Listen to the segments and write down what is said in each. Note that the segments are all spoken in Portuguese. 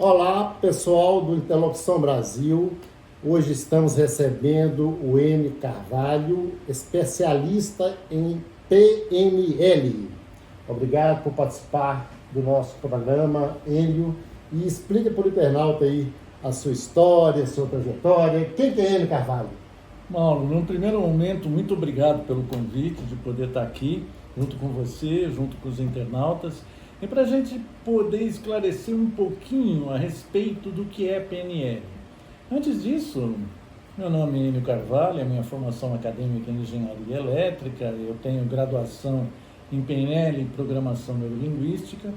Olá, pessoal do Interlocução Brasil. Hoje estamos recebendo o Enio Carvalho, especialista em PNL. Obrigado por participar do nosso programa, Enio. E explica para o internauta aí a sua história, a sua trajetória. Quem que é Enio Carvalho? Mauro, num primeiro momento, muito obrigado pelo convite de poder estar aqui junto com você, junto com os internautas, e para a gente poder esclarecer um pouquinho a respeito do que é PNL. Antes disso, meu nome é Enio Carvalho, a minha formação acadêmica é em Engenharia Elétrica, eu tenho graduação em PNL e Programação Neurolinguística,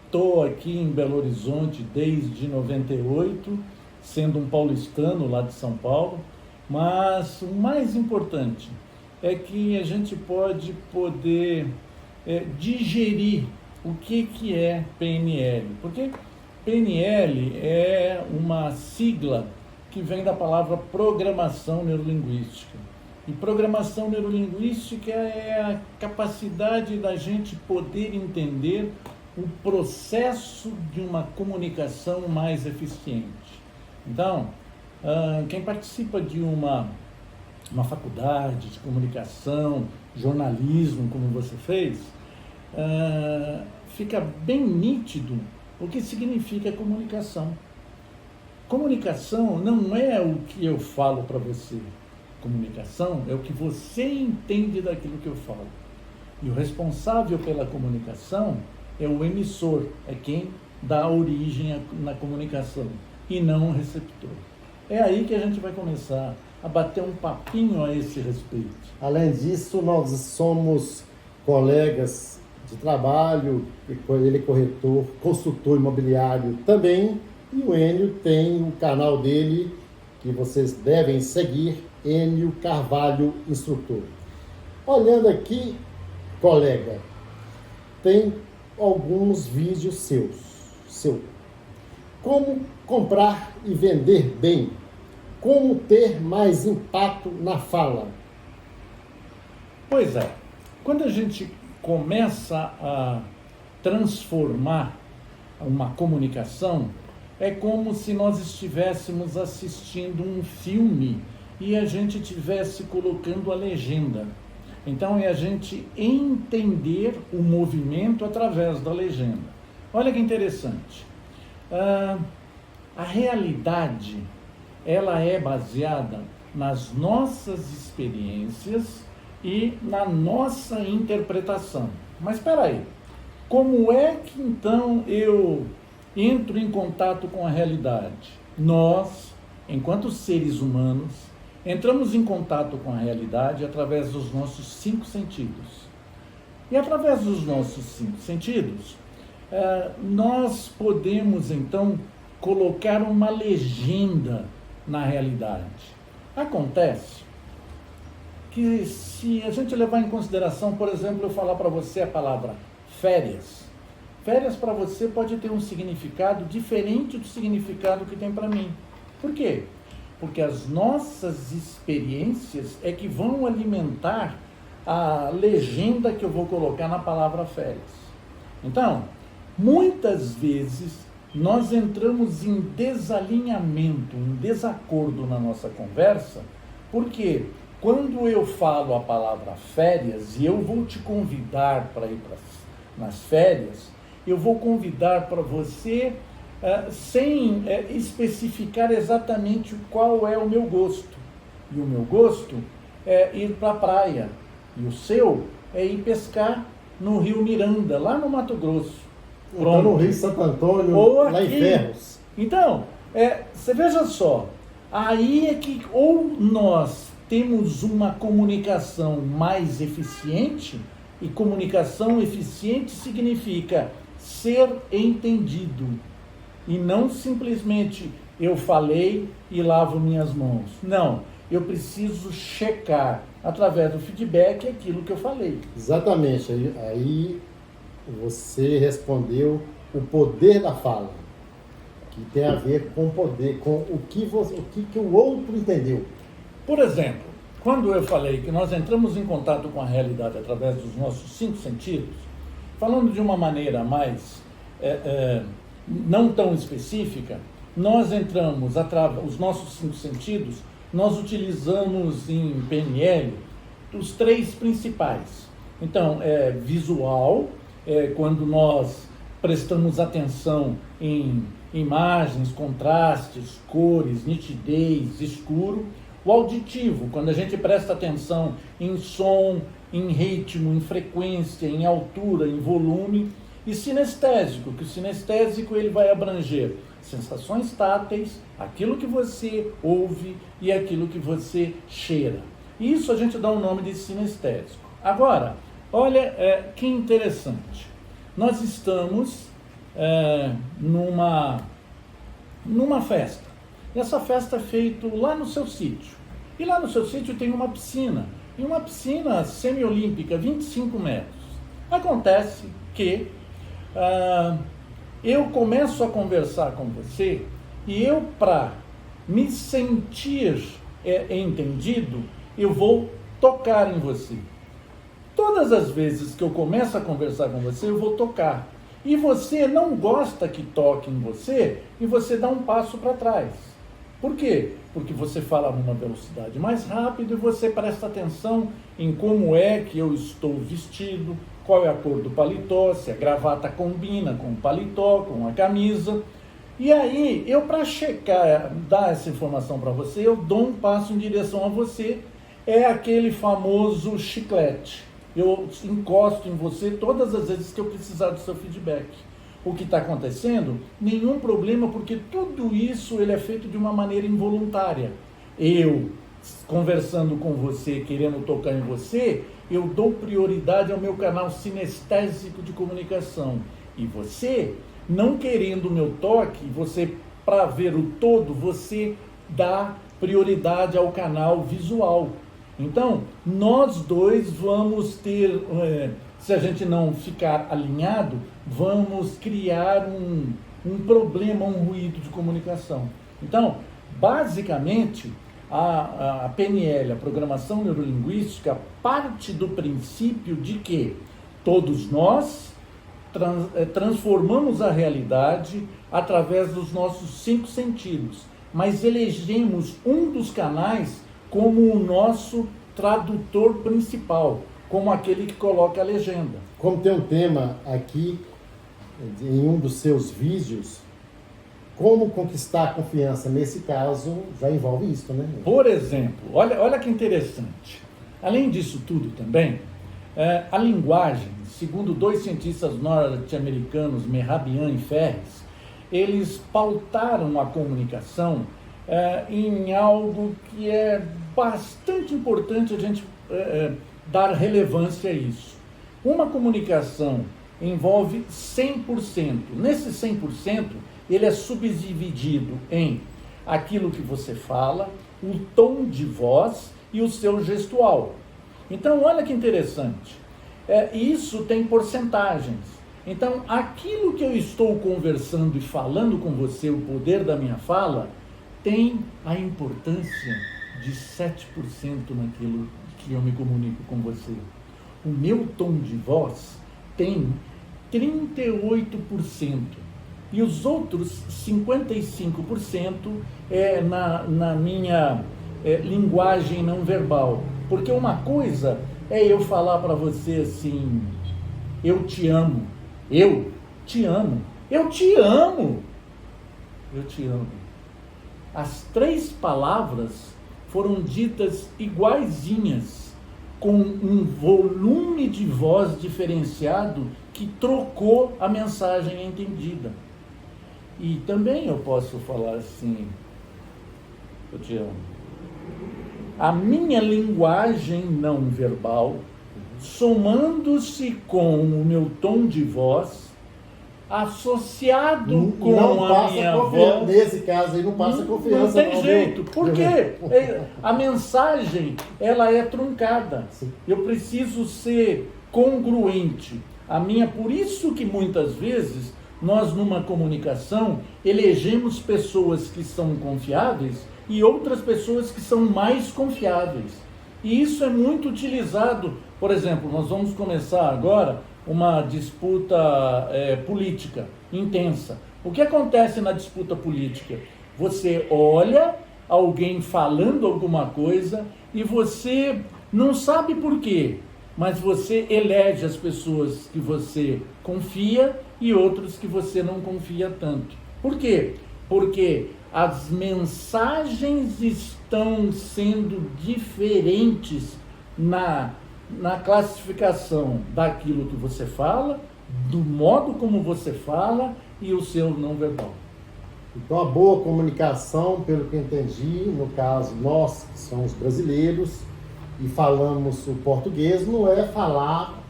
estou aqui em Belo Horizonte desde 98, sendo um paulistano lá de São Paulo, mas o mais importante é que a gente pode poder digerir o que é PNL, porque PNL é uma sigla que vem da palavra Programação Neurolinguística. E Programação Neurolinguística é a capacidade da gente poder entender o processo de uma comunicação mais eficiente. Então, quem participa de uma faculdade de comunicação, jornalismo, como você fez, fica bem nítido o que significa comunicação. Comunicação não é o que eu falo para você. Comunicação é o que você entende daquilo que eu falo. E o responsável pela comunicação é o emissor, é quem dá origem na comunicação, e não o receptor. É aí que a gente vai começar a bater um papinho a esse respeito. Além disso, nós somos colegas de trabalho, ele é corretor, consultor imobiliário também, e o Enio tem o canal dele, que vocês devem seguir, Enio Carvalho Instrutor. Olhando aqui, colega, tem alguns vídeos seus. Como comprar e vender bem? Como ter mais impacto na fala? Pois é, quando a gente começa a transformar uma comunicação, é como se nós estivéssemos assistindo um filme e a gente estivesse colocando a legenda. Então é a gente entender o movimento através da legenda. Olha que interessante. A realidade, ela é baseada nas nossas experiências e na nossa interpretação. Mas espera aí, como é que então eu entro em contato com a realidade? Nós, enquanto seres humanos, entramos em contato com a realidade através dos nossos 5 sentidos. E através dos nossos 5 sentidos, nós podemos então colocar uma legenda na realidade. Acontece que se a gente levar em consideração, por exemplo, eu falar para você a palavra férias, férias para você pode ter um significado diferente do significado que tem para mim. Por quê? Porque as nossas experiências é que vão alimentar a legenda que eu vou colocar na palavra férias. Então, muitas vezes nós entramos em desalinhamento, em desacordo na nossa conversa, porque quando eu falo a palavra férias e eu vou te convidar para ir nas férias, eu vou convidar para você sem especificar exatamente qual é o meu gosto. E o meu gosto é ir para a praia, e o seu é ir pescar no Rio Miranda, lá no Mato Grosso. Então, no Rio Santo Antônio, ou lá aqui. em Ferros. Então, você veja só, aí é que ou nós temos uma comunicação mais eficiente, e comunicação eficiente significa ser entendido, e não simplesmente eu falei e lavo minhas mãos. Não, eu preciso checar através do feedback aquilo que eu falei. Exatamente, aí você respondeu o poder da fala, que tem a ver com o poder, com o que o outro entendeu. Por exemplo, quando eu falei que nós entramos em contato com a realidade através dos nossos 5 sentidos, falando de uma maneira mais não tão específica, nós entramos, os nossos 5 sentidos, nós utilizamos em PNL os 3 principais. Então, visual, quando nós prestamos atenção em imagens, contrastes, cores, nitidez, escuro. O auditivo, quando a gente presta atenção em som, em ritmo, em frequência, em altura, em volume. E sinestésico, que o sinestésico ele vai abranger sensações táteis, aquilo que você ouve e aquilo que você cheira. Isso a gente dá o nome de sinestésico. Agora, olha que interessante. Nós estamos numa festa. E essa festa é feita lá no seu sítio. E lá no seu sítio tem uma piscina. E uma piscina semiolímpica, 25 metros. Acontece que eu começo a conversar com você e eu, para me sentir entendido, eu vou tocar em você. Todas as vezes que eu começo a conversar com você, eu vou tocar. E você não gosta que toque em você e você dá um passo para trás. Por quê? Porque você fala numa velocidade mais rápida e você presta atenção em como é que eu estou vestido, qual é a cor do paletó, se a gravata combina com o paletó, com a camisa. E aí, eu para checar, dar essa informação para você, eu dou um passo em direção a você. É aquele famoso chiclete. Eu encosto em você todas as vezes que eu precisar do seu feedback. O que está acontecendo? Nenhum problema, porque tudo isso ele é feito de uma maneira involuntária. Eu, conversando com você, querendo tocar em você, eu dou prioridade ao meu canal sinestésico de comunicação. E você, não querendo o meu toque, você, para ver o todo, você dá prioridade ao canal visual. Então, nós dois vamos ter, se a gente não ficar alinhado, vamos criar um problema, um ruído de comunicação. Então, basicamente, a PNL, a Programação Neurolinguística, parte do princípio de que todos nós transformamos a realidade através dos nossos 5 sentidos, mas elegemos um dos canais como o nosso tradutor principal, como aquele que coloca a legenda. Como tem um tema aqui, em um dos seus vídeos, como conquistar a confiança, nesse caso, já envolve isso, né? Por exemplo, olha que interessante. Além disso tudo também, a linguagem, segundo 2 cientistas norte-americanos, Mehrabian e Ferris, eles pautaram a comunicação em algo que é bastante importante a gente dar relevância a isso. Uma comunicação envolve 100%. Nesse 100%, ele é subdividido em aquilo que você fala, o tom de voz e o seu gestual. Então, olha que interessante. Isso tem porcentagens. Então, aquilo que eu estou conversando e falando com você, o poder da minha fala, tem a importância de 7% naquilo que eu me comunico com você. O meu tom de voz tem 38%. E os outros 55% na minha linguagem não verbal. Porque uma coisa é eu falar para você assim, eu te amo, eu te amo, eu te amo, eu te amo. As 3 palavras foram ditas iguaizinhas, com um volume de voz diferenciado que trocou a mensagem entendida. E também eu posso falar assim, eu te amo. A minha linguagem não verbal, somando-se com o meu tom de voz, associado com a minha voz... Nesse caso aí não passa confiança. Não tem jeito. Por quê? A mensagem, ela é truncada. Sim. Eu preciso ser congruente. Por isso que muitas vezes nós numa comunicação elegemos pessoas que são confiáveis e outras pessoas que são mais confiáveis. E isso é muito utilizado, Por exemplo, nós vamos começar agora uma disputa política intensa. O que acontece na disputa política? Você olha alguém falando alguma coisa e você não sabe por quê, mas você elege as pessoas que você confia e outros que você não confia tanto. Por quê? Porque as mensagens estão sendo diferentes na classificação daquilo que você fala, do modo como você fala e o seu não verbal. Então, a boa comunicação, pelo que eu entendi, no caso, nós que somos brasileiros e falamos o português, não é falar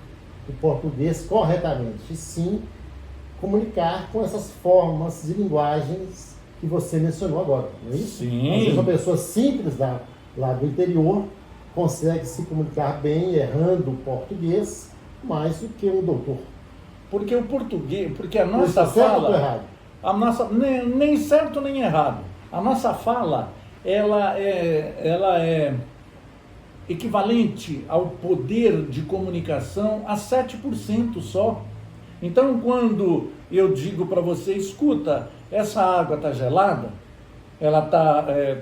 o português corretamente, e sim comunicar com essas formas de linguagens que você mencionou agora, não é isso? Sim. Às vezes uma pessoa simples lá do interior consegue se comunicar bem, errando o português, mais do que um doutor. Porque o português, porque a nossa Isso é certo ou fala... errado? A nossa, nem certo nem errado. A nossa fala, ela é equivalente ao poder de comunicação a 7% só. Então, quando eu digo para você, escuta, essa água está gelada, ela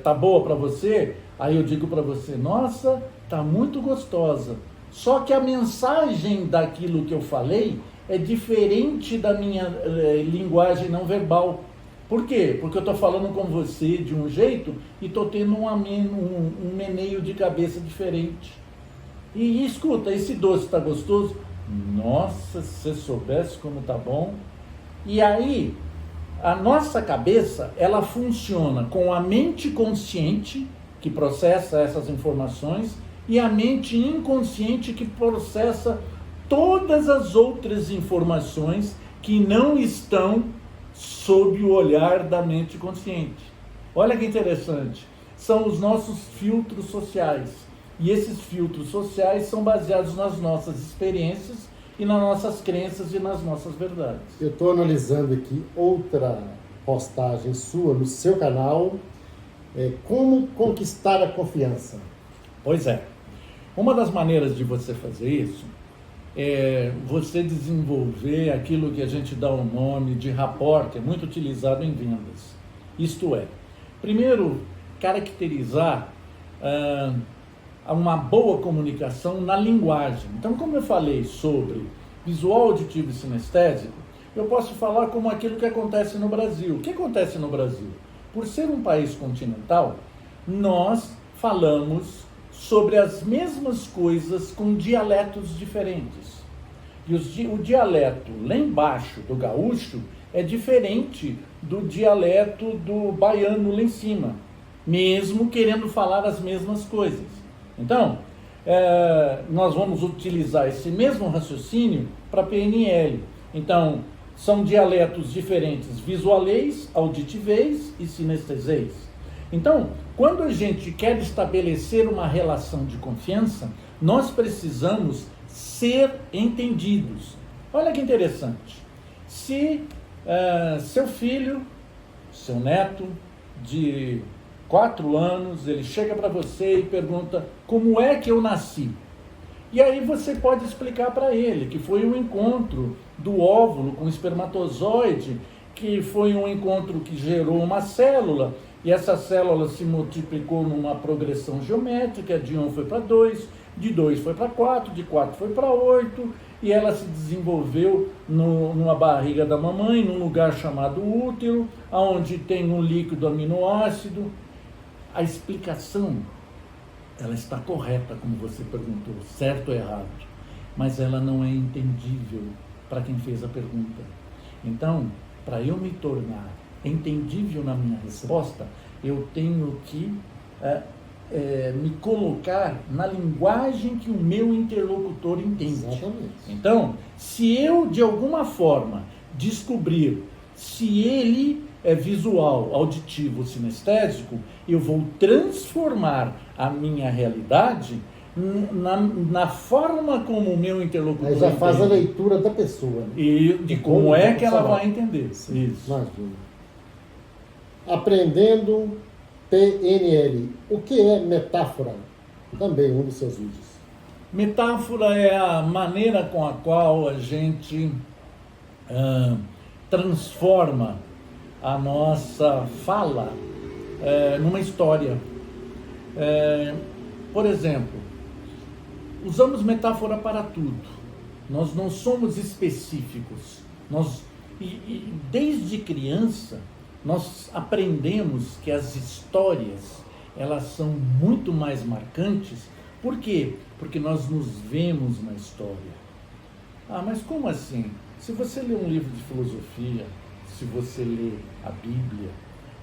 tá boa para você, aí eu digo para você, nossa, tá muito gostosa. Só que a mensagem daquilo que eu falei é diferente da minha linguagem não verbal. Por quê? Porque eu estou falando com você de um jeito e estou tendo um meneio de cabeça diferente. E escuta, esse doce está gostoso? Nossa, se você soubesse como está bom. E aí, a nossa cabeça, ela funciona com a mente consciente, que processa essas informações, e a mente inconsciente, que processa todas as outras informações que não estão sob o olhar da mente consciente. Olha que interessante, são os nossos filtros sociais. E esses filtros sociais são baseados nas nossas experiências e nas nossas crenças e nas nossas verdades. Eu estou analisando aqui outra postagem sua no seu canal, como conquistar a confiança. Pois é, uma das maneiras de você fazer isso é você desenvolver aquilo que a gente dá o nome de rapport, que é muito utilizado em vendas. Isto é, primeiro, caracterizar uma boa comunicação na linguagem. Então, como eu falei sobre visual, auditivo e sinestésico, eu posso falar como aquilo que acontece no Brasil. O que acontece no Brasil? Por ser um país continental, nós falamos sobre as mesmas coisas com dialetos diferentes. E o dialeto lá embaixo do gaúcho é diferente do dialeto do baiano lá em cima, mesmo querendo falar as mesmas coisas. Então, nós vamos utilizar esse mesmo raciocínio para PNL. Então, são dialetos diferentes, visualês, auditivês e sinestesês. Então, quando a gente quer estabelecer uma relação de confiança, nós precisamos ser entendidos. Olha que interessante. Se seu filho, seu neto de 4 anos, ele chega para você e pergunta como é que eu nasci? E aí você pode explicar para ele que foi um encontro do óvulo com o espermatozoide, que foi um encontro que gerou uma célula, e essa célula se multiplicou numa progressão geométrica, de 1 foi para 2, de 2 foi para 4, de 4 foi para 8, e ela se desenvolveu numa barriga da mamãe, num lugar chamado útero, onde tem um líquido aminoácido. A explicação, ela está correta, como você perguntou, certo ou errado, mas ela não é entendível para quem fez a pergunta. Então, para eu me tornar entendível na minha resposta, eu tenho que me colocar na linguagem que o meu interlocutor entende. Exatamente. Então, se eu, de alguma forma, descobrir se ele é visual, auditivo, sinestésico, eu vou transformar a minha realidade na forma como o meu interlocutor Aí já entende. faz a leitura da pessoa. E de como é que ela vai entender. Isso. Imagina. Aprendendo PNL. O que é metáfora? Também um dos seus vídeos. Metáfora é a maneira com a qual a gente transforma a nossa fala numa história. Por exemplo, usamos metáfora para tudo. Nós não somos específicos. Desde criança, nós aprendemos que as histórias, elas são muito mais marcantes. Por quê? Porque nós nos vemos na história. Ah, mas como assim? Se você ler um livro de filosofia, se você ler a Bíblia,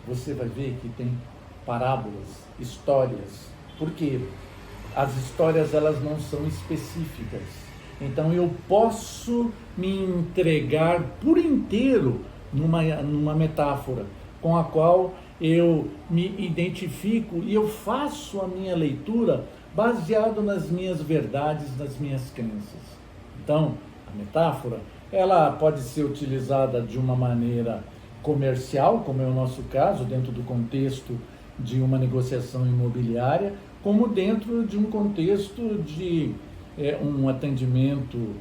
você vai ver que tem parábolas, histórias. Por quê? As histórias, elas não são específicas. Então eu posso me entregar por inteiro numa metáfora com a qual eu me identifico e eu faço a minha leitura baseado nas minhas verdades, nas minhas crenças. Então, a metáfora, ela pode ser utilizada de uma maneira comercial, como é o nosso caso, dentro do contexto de uma negociação imobiliária, como dentro de um contexto de um atendimento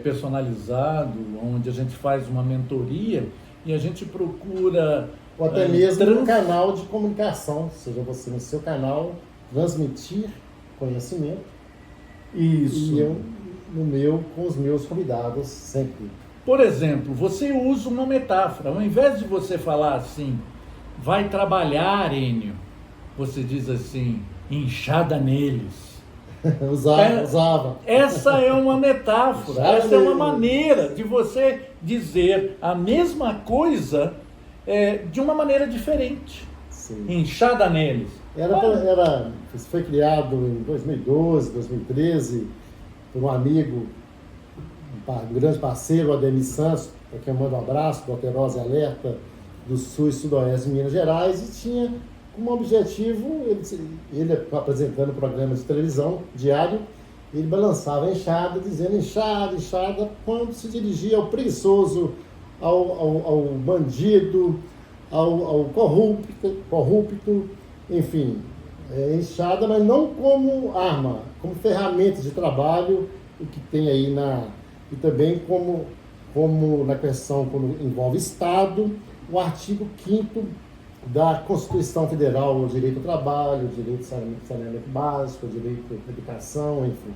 personalizado, onde a gente faz uma mentoria e a gente procura... Ou até mesmo no canal de comunicação, ou seja, você no seu canal transmitir conhecimento. Isso. E eu no meu, com os meus convidados, sempre. Por exemplo, você usa uma metáfora. Ao invés de você falar assim, vai trabalhar, Enio, você diz assim, inchada neles. Usava. Essa é uma metáfora, essa é uma maneira de você dizer a mesma coisa de uma maneira diferente. Sim. Inchada neles. Isso foi criado em 2012, 2013, por um amigo, um grande parceiro, o Ademir Santos, para quem eu mando um abraço, do Alterosa e Alerta, do Sul e Sudoeste de Minas Gerais, e tinha como objetivo, ele apresentando programa de televisão diário, ele balançava a enxada, dizendo enxada, enxada, quando se dirigia ao preguiçoso, ao bandido, ao corrupto, enfim, enxada, mas não como arma, como ferramenta de trabalho, o que tem aí e também como na questão quando envolve Estado, o artigo 5º da Constituição Federal, o direito ao trabalho, o direito ao saneamento básico, o direito à educação, enfim.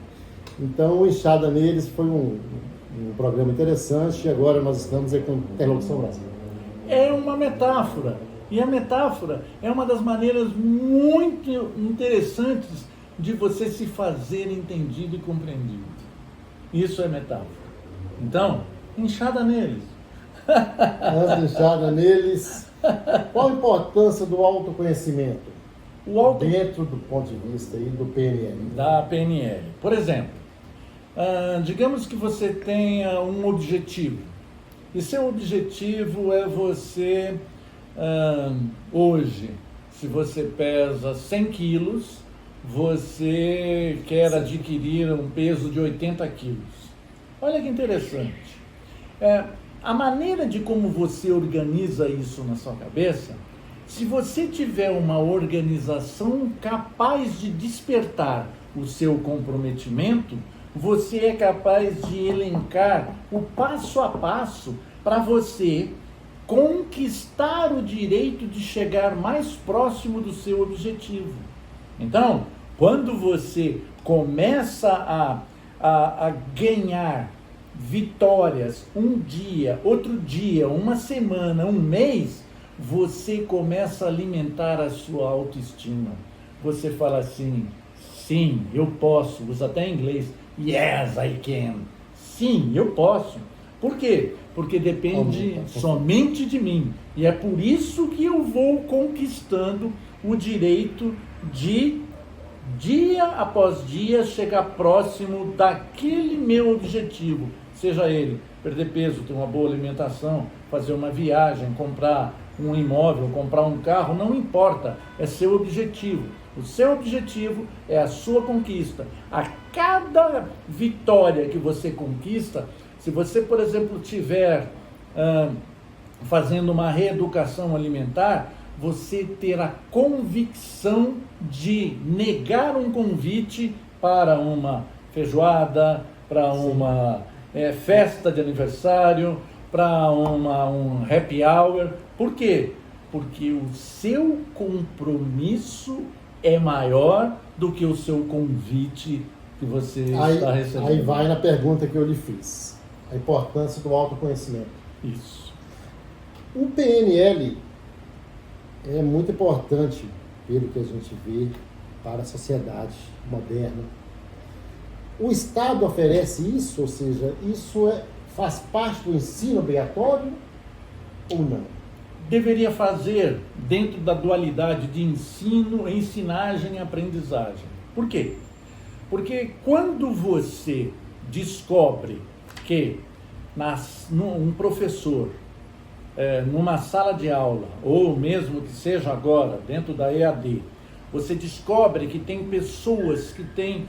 Então, o Enxada Neles foi um programa interessante e agora nós estamos aí com Interlocução Brasil. É uma metáfora, e a metáfora é uma das maneiras muito interessantes de você se fazer entendido e compreendido. Isso é metáfora. Então, enxada neles. Antes de enxada neles, qual a importância do autoconhecimento dentro do ponto de vista aí do PNL? Da PNL. Por exemplo, digamos que você tenha um objetivo. E seu objetivo é você, hoje, se você pesa 100 quilos, você quer adquirir um peso de 80 quilos. Olha que interessante. A maneira de como você organiza isso na sua cabeça, se você tiver uma organização capaz de despertar o seu comprometimento, você é capaz de elencar o passo a passo para você conquistar o direito de chegar mais próximo do seu objetivo. Então, quando você começa a ganhar vitórias um dia, outro dia, uma semana, um mês, você começa a alimentar a sua autoestima. Você fala assim, sim, eu posso, usa até em inglês, yes, I can. Sim, eu posso. Por quê? Porque depende somente de mim. E é por isso que eu vou conquistando o direito de, dia após dia, chegar próximo daquele meu objetivo. Seja ele perder peso, ter uma boa alimentação, fazer uma viagem, comprar um imóvel, comprar um carro, não importa, é seu objetivo. O seu objetivo é a sua conquista. A cada vitória que você conquista, se você, por exemplo, estiver fazendo uma reeducação alimentar, você ter a convicção de negar um convite para uma feijoada, para uma festa de aniversário, para um happy hour. Por quê? Porque o seu compromisso é maior do que o seu convite que você está recebendo. Aí vai na pergunta que eu lhe fiz. A importância do autoconhecimento. Isso. O PNL é muito importante, pelo que a gente vê, para a sociedade moderna. O Estado oferece isso, ou seja, isso faz parte do ensino obrigatório ou não? Deveria fazer dentro da dualidade de ensino, ensinagem e aprendizagem. Por quê? Porque quando você descobre que um professor, numa sala de aula, ou mesmo que seja agora, dentro da EAD, você descobre que tem pessoas que têm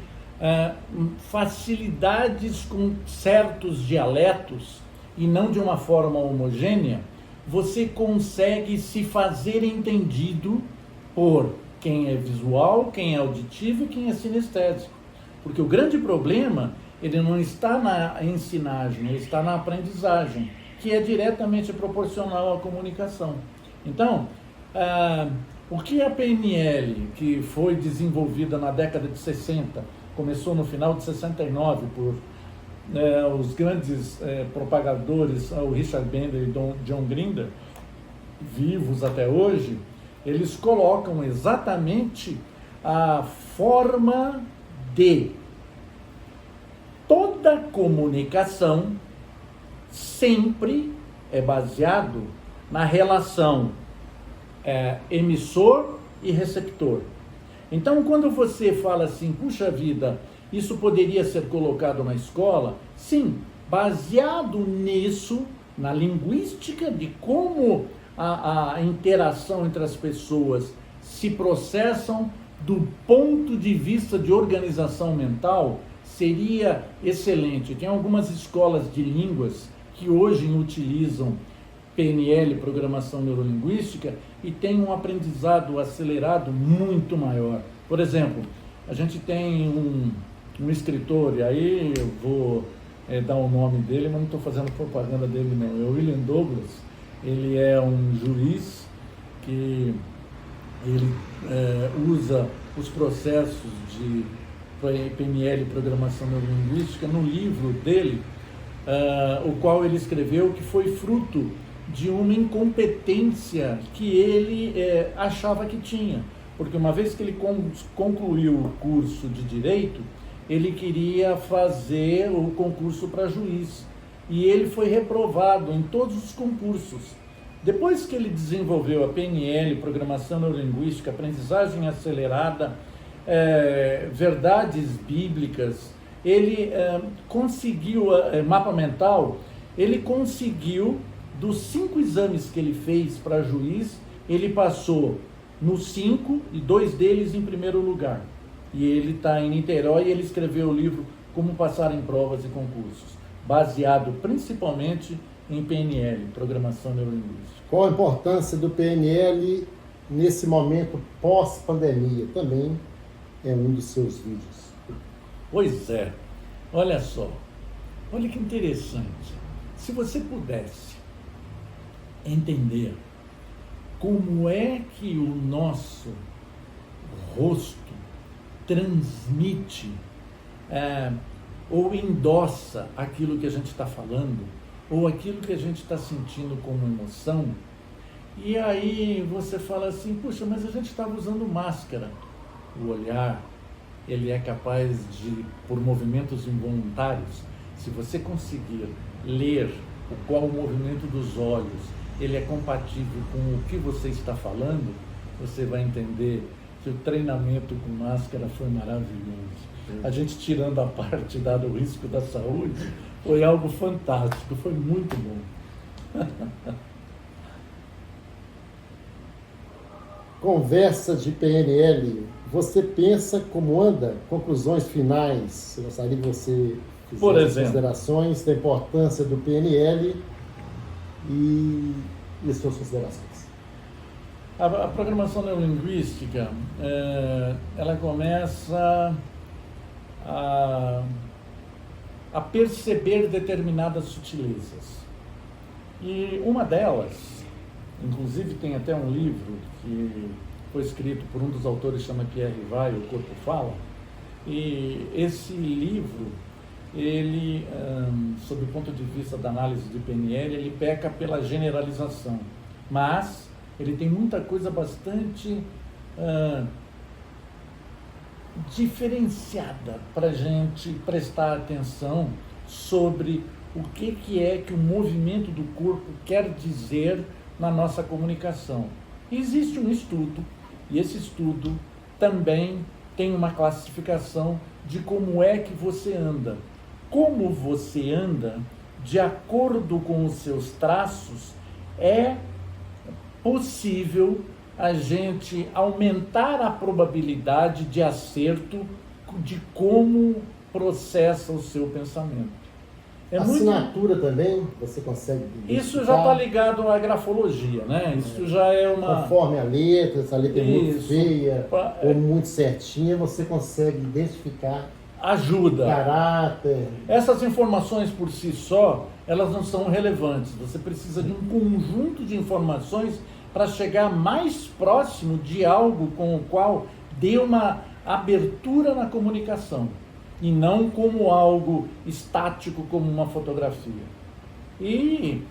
facilidades com certos dialetos e não de uma forma homogênea, você consegue se fazer entendido por quem é visual, quem é auditivo e quem é sinestésico. Porque o grande problema, ele não está na ensinagem, ele está na aprendizagem, que é diretamente proporcional à comunicação. Então, o que a PNL, que foi desenvolvida na década de 60, começou no final de 69 por os grandes propagadores, o Richard Bandler e John Grinder, vivos até hoje, eles colocam exatamente a forma de toda comunicação sempre é baseado na relação emissor e receptor. Então, quando você fala assim, puxa vida, isso poderia ser colocado na escola? Sim, baseado nisso, na linguística de como a interação entre as pessoas se processam do ponto de vista de organização mental, seria excelente. Tem algumas escolas de línguas que hoje utilizam PNL, Programação Neurolinguística, e tem um aprendizado acelerado muito maior. Por exemplo, a gente tem um escritor, e aí eu vou dar o nome dele, mas não estou fazendo propaganda dele não, é o William Douglas. Ele é um juiz que ele usa os processos de PNL, Programação Neurolinguística, no livro dele, o qual ele escreveu, que foi fruto de uma incompetência que ele achava que tinha. Porque uma vez que ele concluiu o curso de Direito, ele queria fazer o concurso para juiz. E ele foi reprovado em todos os concursos. Depois que ele desenvolveu a PNL, Programação Neurolinguística, Aprendizagem Acelerada, verdades bíblicas, ele conseguiu, mapa mental, ele conseguiu, dos 5 exames que ele fez para juiz, ele passou nos 5 e 2 deles em primeiro lugar. E ele está em Niterói e ele escreveu o livro Como Passar em Provas e Concursos, baseado principalmente em PNL, Programação Neurolinguística. Qual a importância do PNL nesse momento pós-pandemia? Também é um dos seus vídeos. Pois é, olha só, olha que interessante. Se você pudesse entender como é que o nosso rosto transmite ou endossa aquilo que a gente está falando, ou aquilo que a gente está sentindo como emoção, e aí você fala assim, puxa, mas a gente estava usando máscara. O olhar, ele é capaz de, por movimentos involuntários, se você conseguir ler qual o movimento dos olhos, ele é compatível com o que você está falando, você vai entender que o treinamento com máscara foi maravilhoso. A gente, tirando a parte dado o risco da saúde, foi algo fantástico, foi muito bom. Conversa de PNL, você pensa como anda? Conclusões finais, eu gostaria que você fizesse considerações da importância do PNL e as suas considerações. A programação neurolinguística, ela começa a perceber determinadas sutilezas. E uma delas, inclusive tem até um livro que foi escrito por um dos autores, chama Pierre Vai, O Corpo Fala, e esse livro, ele, sob o ponto de vista da análise de PNL, ele peca pela generalização, mas ele tem muita coisa bastante diferenciada para a gente prestar atenção sobre o que é que o movimento do corpo quer dizer na nossa comunicação. Existe um estudo, e esse estudo também tem uma classificação de como é que você anda. Como você anda, de acordo com os seus traços, é possível a gente aumentar a probabilidade de acerto de como processa o seu pensamento. Assinatura também, você consegue identificar? Isso já está ligado à grafologia, né? Isso já é uma... Conforme a letra, se a letra é muito feia ou muito certinha, você consegue identificar... Ajuda. Caráter. Essas informações por si só, elas não são relevantes. Você precisa de um conjunto de informações para chegar mais próximo de algo com o qual dê uma abertura na comunicação, e não como algo estático, como uma fotografia. E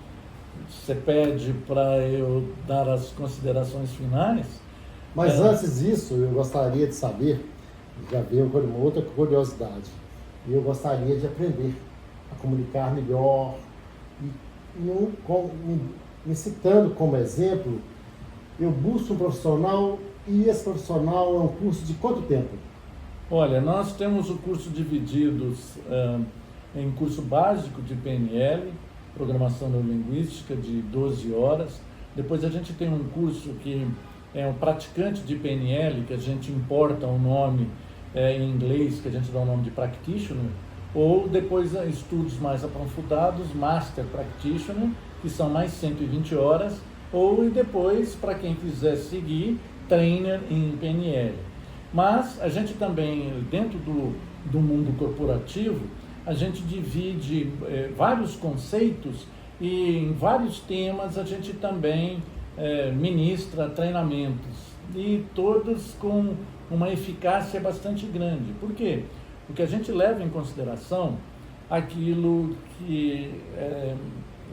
você pede para eu dar as considerações finais. Mas antes disso, eu gostaria de saber, já veio uma outra curiosidade, e eu gostaria de aprender a comunicar melhor, me citando como exemplo, eu busco um profissional, e esse profissional é um curso de quanto tempo? Olha, nós temos o curso divididos em curso básico de PNL, Programação Neurolinguística, de 12 horas. Depois a gente tem um curso que é um praticante de PNL, que a gente importa o nome em inglês, que a gente dá o nome de Practitioner, ou depois estudos mais aprofundados, Master Practitioner, que são mais 120 horas, ou e depois, para quem quiser seguir, Trainer em PNL. Mas a gente também, dentro do mundo corporativo, a gente divide vários conceitos, e em vários temas a gente também ministra treinamentos, e todos com uma eficácia bastante grande. Por quê? Porque a gente leva em consideração aquilo que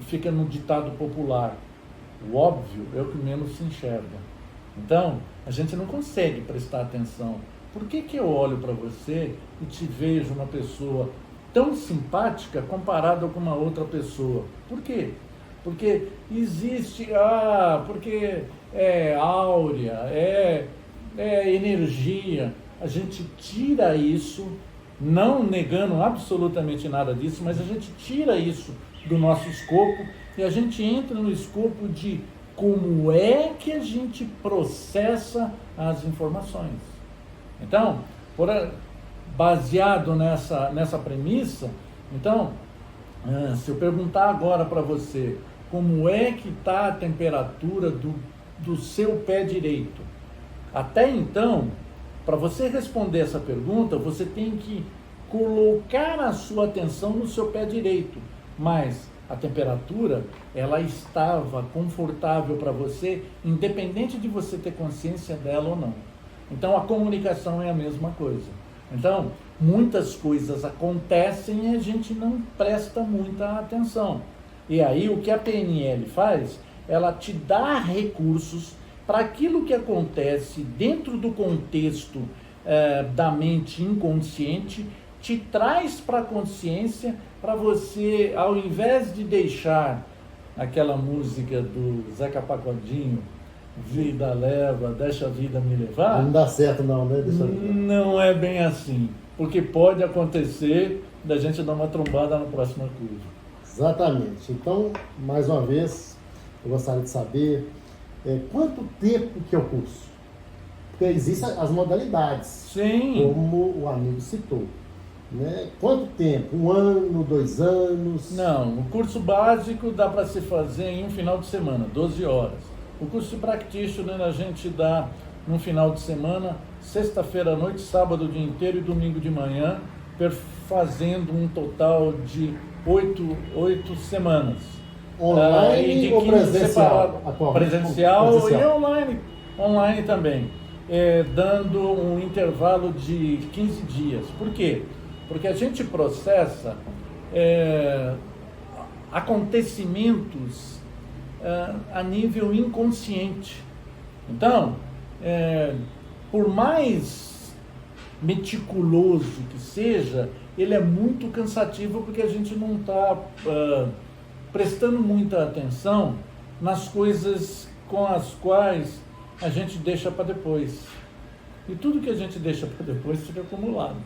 fica no ditado popular: o óbvio é o que menos se enxerga. Então, a gente não consegue prestar atenção. Por que eu olho para você e te vejo uma pessoa tão simpática comparada com uma outra pessoa? Por quê? Porque existe, porque é áurea, é energia. A gente tira isso, não negando absolutamente nada disso, mas a gente tira isso do nosso escopo e a gente entra no escopo de como é que a gente processa as informações. Então, baseado nessa premissa, então, se eu perguntar agora para você como é que está a temperatura do seu pé direito, até então, para você responder essa pergunta, você tem que colocar a sua atenção no seu pé direito, mas a temperatura, ela estava confortável para você, independente de você ter consciência dela ou não. Então, a comunicação é a mesma coisa. Então, muitas coisas acontecem e a gente não presta muita atenção. E aí, o que a PNL faz, ela te dá recursos para aquilo que acontece dentro do contexto da mente inconsciente, te traz para a consciência, para você, ao invés de deixar aquela música do Zeca Pagodinho, vida leva, deixa a vida me levar. Não dá certo não, né? Não é bem assim, porque pode acontecer da gente dar uma trombada na próxima curva. Exatamente. Então, mais uma vez, eu gostaria de saber quanto tempo que é o curso? Porque existem as modalidades. Sim. Como o amigo citou. Né? Quanto tempo? 1 ano, 2 anos? Não, o curso básico dá para se fazer em um final de semana, 12 horas. O curso de Practitioner a gente dá num final de semana, sexta-feira à noite, sábado o dia inteiro e domingo de manhã, fazendo um total de 8 semanas. Online e de ou 15 presencial? separados. Atualmente, Presencial presencial. e online também, dando um intervalo de 15 dias. Por quê? Porque a gente processa acontecimentos a nível inconsciente. Então, por mais meticuloso que seja, ele é muito cansativo porque a gente não está prestando muita atenção nas coisas com as quais a gente deixa para depois. E tudo que a gente deixa para depois fica acumulado.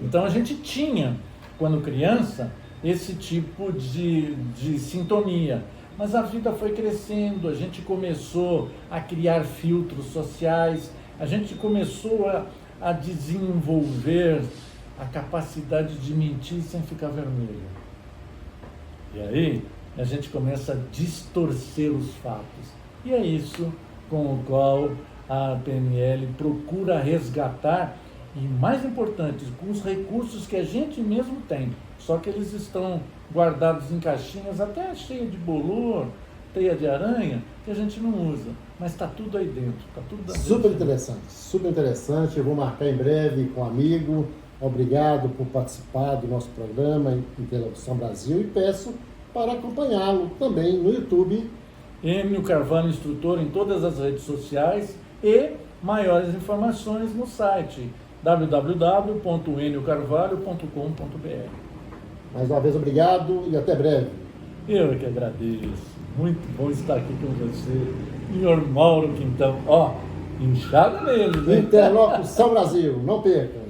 Então a gente tinha, quando criança, esse tipo de sintonia. Mas a vida foi crescendo, a gente começou a criar filtros sociais, a gente começou a desenvolver a capacidade de mentir sem ficar vermelho. E aí a gente começa a distorcer os fatos. E é isso com o qual a PNL procura resgatar, e mais importante, com os recursos que a gente mesmo tem. Só que eles estão guardados em caixinhas até cheia de bolor, teia de aranha, que a gente não usa. Mas está tudo aí dentro. Tá tudo Super interessante, super interessante. Eu vou marcar em breve com um amigo. Obrigado por participar do nosso programa Interlocução Brasil e peço para acompanhá-lo também no YouTube. Enio Carvalho, instrutor em todas as redes sociais, e maiores informações no site www.eniocarvalho.com.br. Mais uma vez, obrigado e até breve. Eu que agradeço. Muito bom estar aqui com você, senhor Mauro Quintão. Ó, inchado mesmo, hein? Interlocução Brasil, não perca.